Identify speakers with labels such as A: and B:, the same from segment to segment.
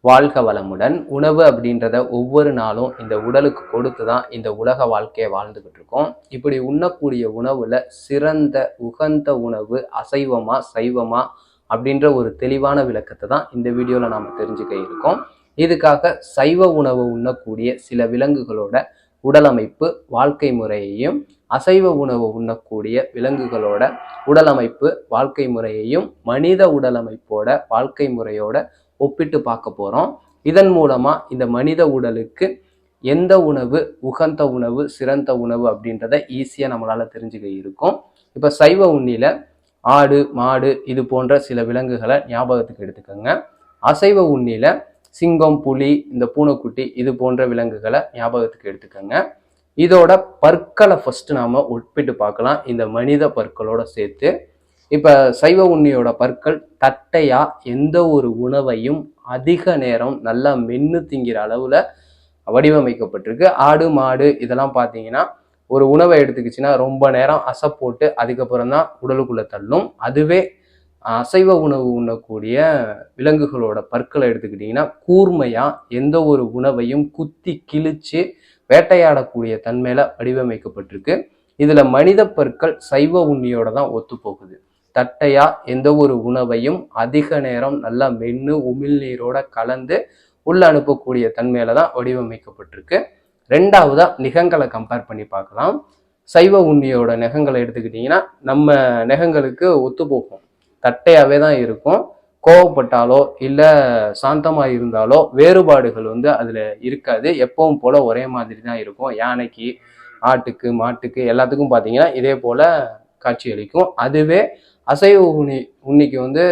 A: வாழ்க வளமுடன். உணவு அப்படின்றத ஒவ்வொரு நாளும் இந்த உடலுக்கு கொடுத்து தான் இந்த உலக வாழ்க்கையை வாழ்ந்துகிட்டு இருக்கோம். இப்படி உண்ணக்கூடிய உணவுல சிறந்த உகந்த உணவு அசைவமா சைவமா அப்படின்ற ஒரு தெளிவான விளக்கத்தை தான் இந்த வீடியோல நாம தெரிஞ்சுக்க இருக்கோம். இதுக்காக சைவ உணவு உண்ணக்கூடிய சில விலங்குகளோட உடலமைப்பு வாழ்க்கை முறையையும், அசைவ உணவு உண்ணக்கூடிய விலங்குகளோட உடலமைப்பு வாழ்க்கை முறையையும் மனித உடலமைப்போட வாழ்க்கை முறையோட ஒப்பிட்டு பார்க்க போறோம். இதன் மூலமா இந்த மனித உடலுக்கு எந்த உணவு உகந்த உணவு சிறந்த உணவு அப்படின்றத ஈஸியா நம்மளால தெரிஞ்சுக்க இருக்கும். இப்ப சைவ உண்ணில ஆடு மாடு இது போன்ற சில விலங்குகளை ஞாபகத்துக்கு எடுத்துக்கோங்க. அசைவ உண்ணில சிங்கம் புலி இந்த பூனைக்குட்டி இது போன்ற விலங்குகளை ஞாபகத்துக்கு எடுத்துக்கோங்க. இதோட பற்களை ஃபர்ஸ்ட் நாம ஒப்பிட்டு பார்க்கலாம் இந்த மனித பற்களோட சேர்த்து. இப்ப சைவ உண்ணியோட பற்கள் தட்டையா எந்த ஒரு உணவையும் அதிக நேரம் நல்லா மென்னு திங்கிற அளவுல வடிவமைக்கப்பட்டிருக்கு. ஆடு மாடு இதெல்லாம் பார்த்தீங்கன்னா ஒரு உணவை எடுத்துக்கிச்சுன்னா ரொம்ப நேரம் அசை போட்டு அதுக்கப்புறம் தான் உடலுக்குள்ள தள்ளும். அதுவே அசைவ உணவு உண்ணக்கூடிய விலங்குகளோட பற்களை எடுத்துக்கிட்டிங்கன்னா கூர்மையா எந்த ஒரு உணவையும் குத்தி கிழிச்சு வேட்டையாடக்கூடிய தன்மையில வடிவமைக்கப்பட்டிருக்கு. இதுல மனித பற்கள் சைவ உண்ணியோட தான் ஒத்து போகுது. தட்டையா எந்த ஒரு உணவையும் அதிக நேரம் நல்லா மென்னு உமிழ்நீரோட கலந்து உள்ள அனுப்பக்கூடிய தன்மையில தான் வடிவமைக்கப்பட்டிருக்கு. ரெண்டாவதா நெகங்களை கம்பேர் பண்ணி பார்க்கலாம். சைவ உண்ணியோட நெகங்களை எடுத்துக்கிட்டிங்கன்னா நம்ம நெகங்களுக்கு ஒத்து போகும். தட்டையாவே தான் இருக்கும். கோவப்பட்டாலோ இல்ல சாந்தமா இருந்தாலோ வேறுபாடுகள் அதுல இருக்காது. எப்பவும் போல ஒரே மாதிரி தான் இருக்கும். யானைக்கு ஆட்டுக்கு மாட்டுக்கு எல்லாத்துக்கும் பார்த்தீங்கன்னா இதே போல காட்சி அளிக்கும். அதுவே அசைவ உண்ணிக்கு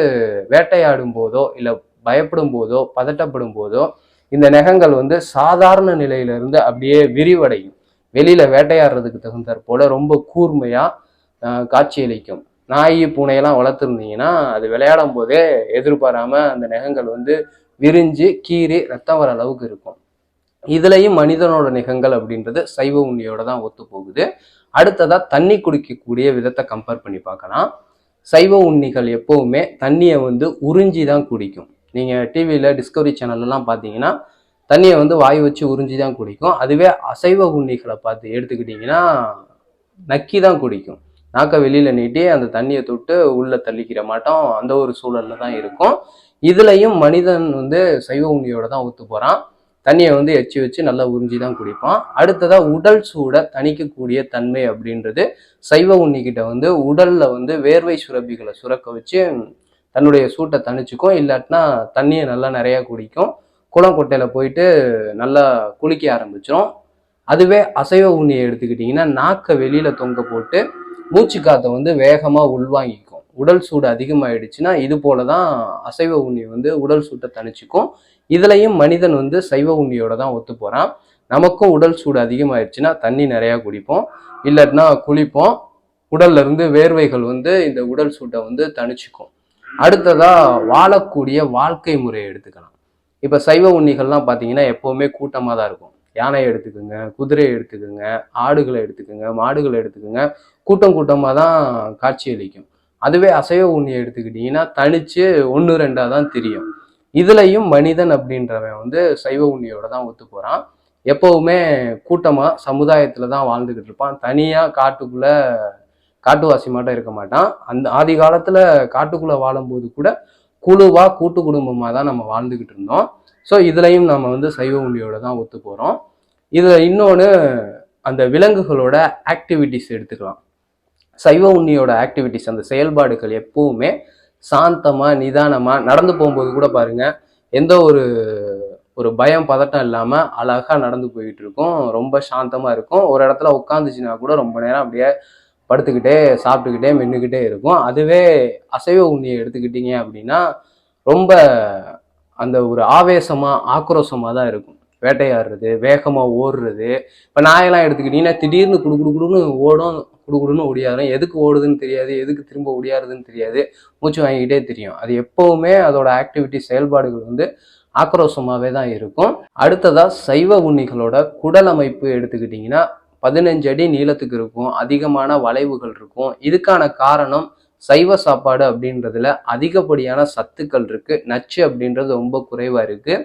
A: வேட்டையாடும் போதோ இல்ல பயப்படும் போதோ பதட்டப்படும் போதோ இந்த நெகங்கள் சாதாரண நிலையிலிருந்து அப்படியே விரிவடையும். வெளியில வேட்டையாடுறதுக்கு தகுந்தாற் போல ரொம்ப கூர்மையா காட்சியளிக்கும். நாய் பூனையெல்லாம் வளர்த்துருந்தீங்கன்னா அது விளையாடும் போதே எதிர்பாராம அந்த நெகங்கள் விரிஞ்சு கீறி ரத்தம் வர அளவுக்கு இருக்கும். இதுலயும் மனிதனோட நெகங்கள் அப்படின்றது சைவ உண்ணியோட தான் ஒத்து போகுது. அடுத்ததா தண்ணி குடிக்கக்கூடிய விதத்தை கம்பேர் பண்ணி பார்க்கலாம். சைவ உண்ணிகள் எப்பவுமே தண்ணியை உறிஞ்சி தான் குடிக்கும். நீங்க டிவியில டிஸ்கவரி சேனல்லாம் பார்த்தீங்கன்னா தண்ணியை வாய் வச்சு உறிஞ்சி தான் குடிக்கும். அதுவே அசைவ உண்ணிகளை பார்த்து எடுத்துக்கிட்டீங்கன்னா நக்கி தான் குடிக்கும். நாக்க வெளியில நீட்டி அந்த தண்ணியை தொட்டு உள்ள தள்ளிக்கிற மாட்டோம். அந்த ஒரு சூழல்ல தான் இருக்கும். இதுலயும் மனிதன் சைவ உண்ணியோட தான் ஒத்து போறான். தண்ணியை எச்சி வச்சு நல்லா உறிஞ்சி தான் குடிப்பான். அடுத்ததா உடல் சூட தணிக்கக்கூடிய தன்மை அப்படின்றது சைவ உண்ணிக்கிட்ட உடல்ல வேர்வை சுரப்பிகளை சுரக்க வச்சு தன்னுடைய சூட்டை தணிச்சுக்கும். இல்லாட்டினா தண்ணியை நல்லா நிறைய குடிக்கும். குளம் கொட்டையில போயிட்டு நல்லா குளிக்க ஆரம்பிச்சிடும். அதுவே அசைவ உண்ணியை எடுத்துக்கிட்டிங்கன்னா நாக்கை வெளியில தொங்க போட்டு மூச்சு காத்தை வேகமா உள்வாங்கிக்கும். உடல் சூடு அதிகமாயிடுச்சுன்னா இது போலதான் அசைவ உண்ணி உடல் சூட்டை தணிச்சுக்கும். இதுலயும் மனிதன் சைவ உண்ணியோட தான் ஒத்து போறான். நமக்கும் உடல் சூடு அதிகமாயிடுச்சுன்னா தண்ணி நிறைய குடிப்போம், இல்லாட்டினா குளிப்போம். உடல்ல இருந்து வேர்வைகள் இந்த உடல் சூட்டை தணிச்சுக்கும். அடுத்ததா வாழக்கூடிய வாழ்க்கை முறையை எடுத்துக்கலாம். இப்ப சைவ உண்ணிகள்லாம் பாத்தீங்கன்னா எப்பவுமே கூட்டமா தான் இருக்கும். யானையை எடுத்துக்கோங்க, குதிரையை எடுத்துக்கோங்க, ஆடுகளை எடுத்துக்கோங்க, மாடுகளை எடுத்துக்கோங்க, கூட்டம் கூட்டமா தான் காட்சி அளிக்கும். அதுவே அசைவ உண்ணியை எடுத்துக்கிட்டீங்கன்னா தனிச்சு ஒன்று ரெண்டா தான் தெரியும். இதுலயும் மனிதன் அப்படின்றவன் சைவ உண்ணியோட தான் ஒத்து போறான். எப்பவுமே கூட்டமா சமுதாயத்துல தான் வாழ்ந்துகிட்டு இருப்பான். தனியா காட்டுக்குள்ள காட்டுவாசி மட்டும் இருக்க மாட்டான். அந்த ஆதி காலத்துல காட்டுக்குள்ள வாழும்போது கூட குழுவா கூட்டு குடும்பமா தான் நம்ம வாழ்ந்துகிட்டு இருந்தோம். ஸோ இதுலையும் நம்ம சைவ உண்ணியோட தான் ஒத்து போறோம். இதுல இன்னொன்று அந்த விலங்குகளோட ஆக்டிவிட்டிஸ் எடுத்துக்கலாம். சைவ உண்ணியோட ஆக்டிவிட்டிஸ் அந்த செயல்பாடுகள் எப்பவுமே சாந்தமா நிதானமா நடந்து போகும்போது கூட பாருங்க எந்த ஒரு பயம் பதட்டம் இல்லாம அழகா நடந்து போயிட்டு இருக்கும். ரொம்ப சாந்தமா இருக்கும். ஒரு இடத்துல உட்காந்துச்சுன்னா கூட ரொம்ப நேரம் அப்படியே படுத்துக்கிட்டே சாப்பிட்டுக்கிட்டே மென்னுக்கிட்டே இருக்கும். அதுவே அசைவ உண்ணியை எடுத்துக்கிட்டீங்க அப்படின்னா ரொம்ப அந்த ஒரு ஆவேசமா ஆக்ரோஷமா தான் இருக்கும். வேட்டையாடுறது, வேகமா ஓடுறது. இப்ப நாயெல்லாம் எடுத்துக்கிட்டீங்கன்னா திடீர்னு குடுக்குன்னு ஓடும், குடுக்குன்னு ஓடியாரும். எதுக்கு ஓடுதுன்னு தெரியாது, எதுக்கு திரும்ப ஓடியாருதுன்னு தெரியாது, மூச்சு வாங்கிக்கிட்டே தெரியும். அது எப்பவுமே அதோட ஆக்டிவிட்டி செயல்பாடுகள் ஆக்ரோஷமாவே தான் இருக்கும். அடுத்ததா சைவ உண்ணிகளோட குடல் அமைப்பு எடுத்துக்கிட்டீங்கன்னா 15 அடி நீளத்துக்கு இருக்கும். அதிகமான வளைவுகள் இருக்கும். இதுக்கான காரணம் சைவ சாப்பாடு அப்படின்றதுல அதிகப்படியான சத்துக்கள் இருக்கு. நச்சு அப்படின்றது ரொம்ப குறைவா இருக்கு.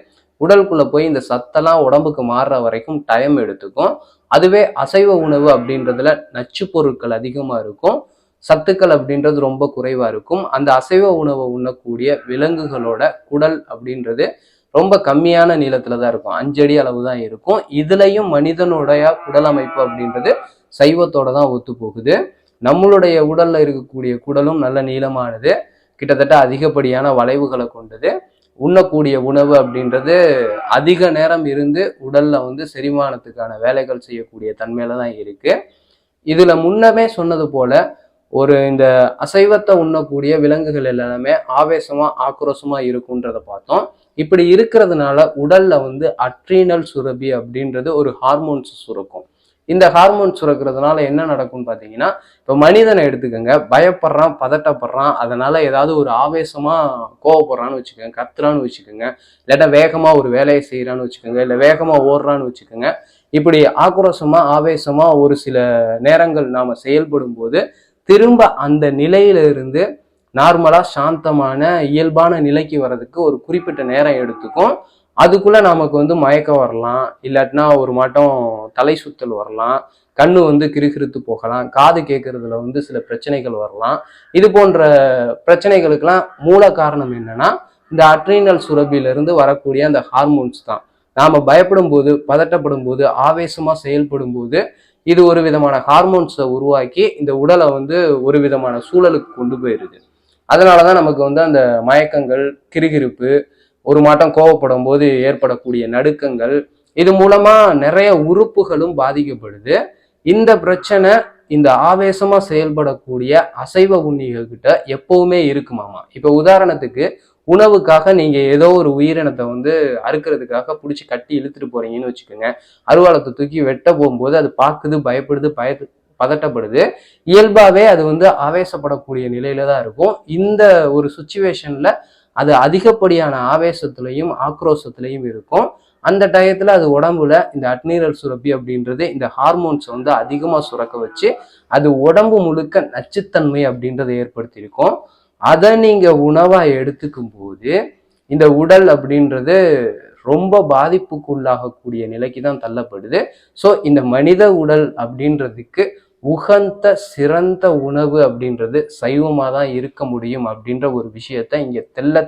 A: உடலுக்குள்ள போய் இந்த சத்தெல்லாம் உடம்புக்கு மாறுற வரைக்கும் டைம் எடுத்துக்கும். அதுவே அசைவ உணவு அப்படின்றதுல நச்சு பொருட்கள் அதிகமா இருக்கும், சத்துக்கள் அப்படின்றது ரொம்ப குறைவா இருக்கும். அந்த அசைவ உணவை உண்ணக்கூடிய விலங்குகளோட குடல் அப்படின்றது ரொம்ப கம்மியான நீளத்துல தான் இருக்கும், 5 அடி அளவு தான் இருக்கும். இதுலயும் மனிதனுடைய குடல் அமைப்பு அப்படின்றது சைவத்தோட தான் ஒத்து போகுது. நம்மளுடைய உடல்ல இருக்கக்கூடிய குடலும் நல்ல நீளமானது, கிட்டத்தட்ட அதிகப்படியான வளைவுகளை கொண்டது. உண்ணக்கூடிய உணவு அப்படின்றது அதிக நேரம் இருந்து உடல்ல செரிமானத்துக்கான வேலைகள் செய்யக்கூடிய தன்மையில தான் இருக்கு. இதுல முன்னமே சொன்னது போல இந்த அசைவத்தை உண்ணக்கூடிய விலங்குகள் எல்லாமே ஆவேசமா ஆக்ரோஷமா இருக்குன்றத பார்த்தோம். இப்படி இருக்கிறதுனால உடல்ல அட்ரீனல் சுரபி அப்படின்றது ஒரு ஹார்மோன்ஸ் சுரக்கும். இந்த ஹார்மோன் சுரக்கிறதுனால என்ன நடக்கும்னு பார்த்தீங்கன்னா, இப்போ மனிதனை எடுத்துக்கோங்க, பயப்படுறான், பதட்டப்படுறான், அதனால ஏதாவது ஒரு ஆவேசமா கோவப்படுறான்னு வச்சுக்கோங்க, கத்துறான்னு வச்சுக்கோங்க, இல்லாட்டா வேகமா ஒரு வேலையை செய்யறான்னு வச்சுக்கோங்க, இல்லை வேகமா ஓடுறான்னு வச்சுக்கோங்க. இப்படி ஆக்ரோஷமா ஆவேசமா ஒரு சில நேரங்கள் நாம செயல்படும் போது திரும்ப அந்த நிலையில இருந்து நார்மலா சாந்தமான இயல்பான நிலைக்கு வர்றதுக்கு ஒரு குறிப்பிட்ட நேரம் எடுத்துக்கும். அதுக்குள்ள நமக்கு மயக்கம் வரலாம், இல்லாட்டினா ஒரு மாட்டம் தலை சுத்தல் வரலாம், கண்ணு கிறுகிறுத்து போகலாம், காது கேட்கறதுல சில பிரச்சனைகள் வரலாம். இது போன்ற பிரச்சனைகளுக்கெல்லாம் மூல காரணம் என்னன்னா, இந்த அட்ரீனல் சுரபியிலிருந்து வரக்கூடிய அந்த ஹார்மோன்ஸ் தான். நாம பயப்படும் போது, பதட்டப்படும் போது, ஆவேசமா செயல்படும் போது இது ஒரு விதமான ஹார்மோன்ஸை உருவாக்கி இந்த உடலை ஒரு விதமான சூழலுக்கு கொண்டு போயிருது. அதனாலதான் நமக்கு அந்த மயக்கங்கள், கிறுகிறுப்பு, ஒரு மாட்டம் கோவப்படும் போது ஏற்படக்கூடிய நடுக்கங்கள், இது மூலமா நிறைய உறுப்புகளும் பாதிக்கப்படுது. இந்த பிரச்சனை இந்த ஆவேசமா செயல்படக்கூடிய அசைவ உண்ணிகள் கிட்ட எப்பவுமே இருக்குமாமா. இப்ப உதாரணத்துக்கு உணவுக்காக நீங்க ஏதோ ஒரு உயிரினத்தை அறுக்கிறதுக்காக பிடிச்சி கட்டி இழுத்துட்டு போறீங்கன்னு வச்சுக்கோங்க. அருவாளத்தை தூக்கி வெட்ட போகும்போது அது பார்க்குது, பயப்படுது, பதட்டப்படுது. இயல்பாவே அது ஆவேசப்படக்கூடிய நிலையில தான் இருக்கும். இந்த ஒரு சுச்சுவேஷன்ல அது அதிகப்படியான ஆவேசத்திலையும் ஆக்ரோஷத்திலையும் இருக்கும். அந்த டயத்துல அது உடம்புல இந்த அட்ரீனல் சுரப்பி அப்படின்றது இந்த ஹார்மோன்ஸ் அதிகமா சுரக்க வச்சு அது உடம்பு முழுக்க நச்சுத்தன்மை அப்படின்றத ஏற்படுத்தியிருக்கும். அதை நீங்க உணவா எடுத்துக்கும் போது இந்த உடல் அப்படின்றது ரொம்ப பாதிப்புக்குள்ளாகக்கூடிய நிலைக்கு தான் தள்ளப்படுது. ஸோ இந்த மனித உடல் அப்படின்றதுக்கு உகந்த சிறந்த உணவு அப்படின்றது சைவமா தான் இருக்க முடியும் அப்படின்ற ஒரு விஷயத்த இங்க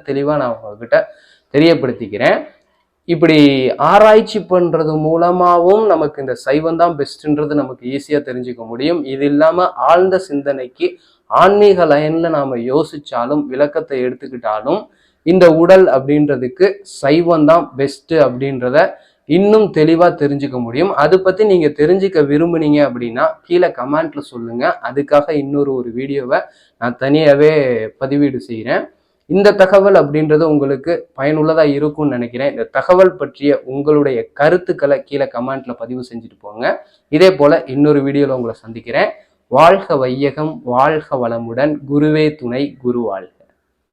A: தெளிவா நான் உங்ககிட்ட தெரியப்படுத்திக்கிறேன். இப்படி ஆராய்ச்சி பண்றது மூலமாகவும் நமக்கு இந்த சைவம் தான் பெஸ்ட்ன்றது நமக்கு ஈஸியா தெரிஞ்சுக்க முடியும். இது இல்லாம ஆழ்ந்த சிந்தனைக்கு ஆன்மீக லைன்ல நாம யோசிச்சாலும் விளக்கத்தை எடுத்துக்கிட்டாலும் இந்த உடல் அப்படின்றதுக்கு சைவம் தான் பெஸ்ட் அப்படின்றத இன்னும் தெளிவா தெரிஞ்சுக்க முடியும். அதை பத்தி நீங்க தெரிஞ்சுக்க விரும்புனீங்க அப்படின்னா கீழே கமெண்ட்ல சொல்லுங்க. அதுக்காக இன்னொரு வீடியோவை நான் தனியாவே பதிவீடு செய்கிறேன். இந்த தகவல் அப்படின்றது உங்களுக்கு பயனுள்ளதா இருக்கும்னு நினைக்கிறேன். இந்த தகவல் பற்றிய உங்களுடைய கருத்துக்களை கீழே கமெண்ட்ல பதிவு செஞ்சுட்டு போங்க. இதே போல இன்னொரு வீடியோல உங்களை சந்திக்கிறேன். வாழ்க வையகம், வாழ்க வளமுடன், குருவே துணை, குரு வாழ்க.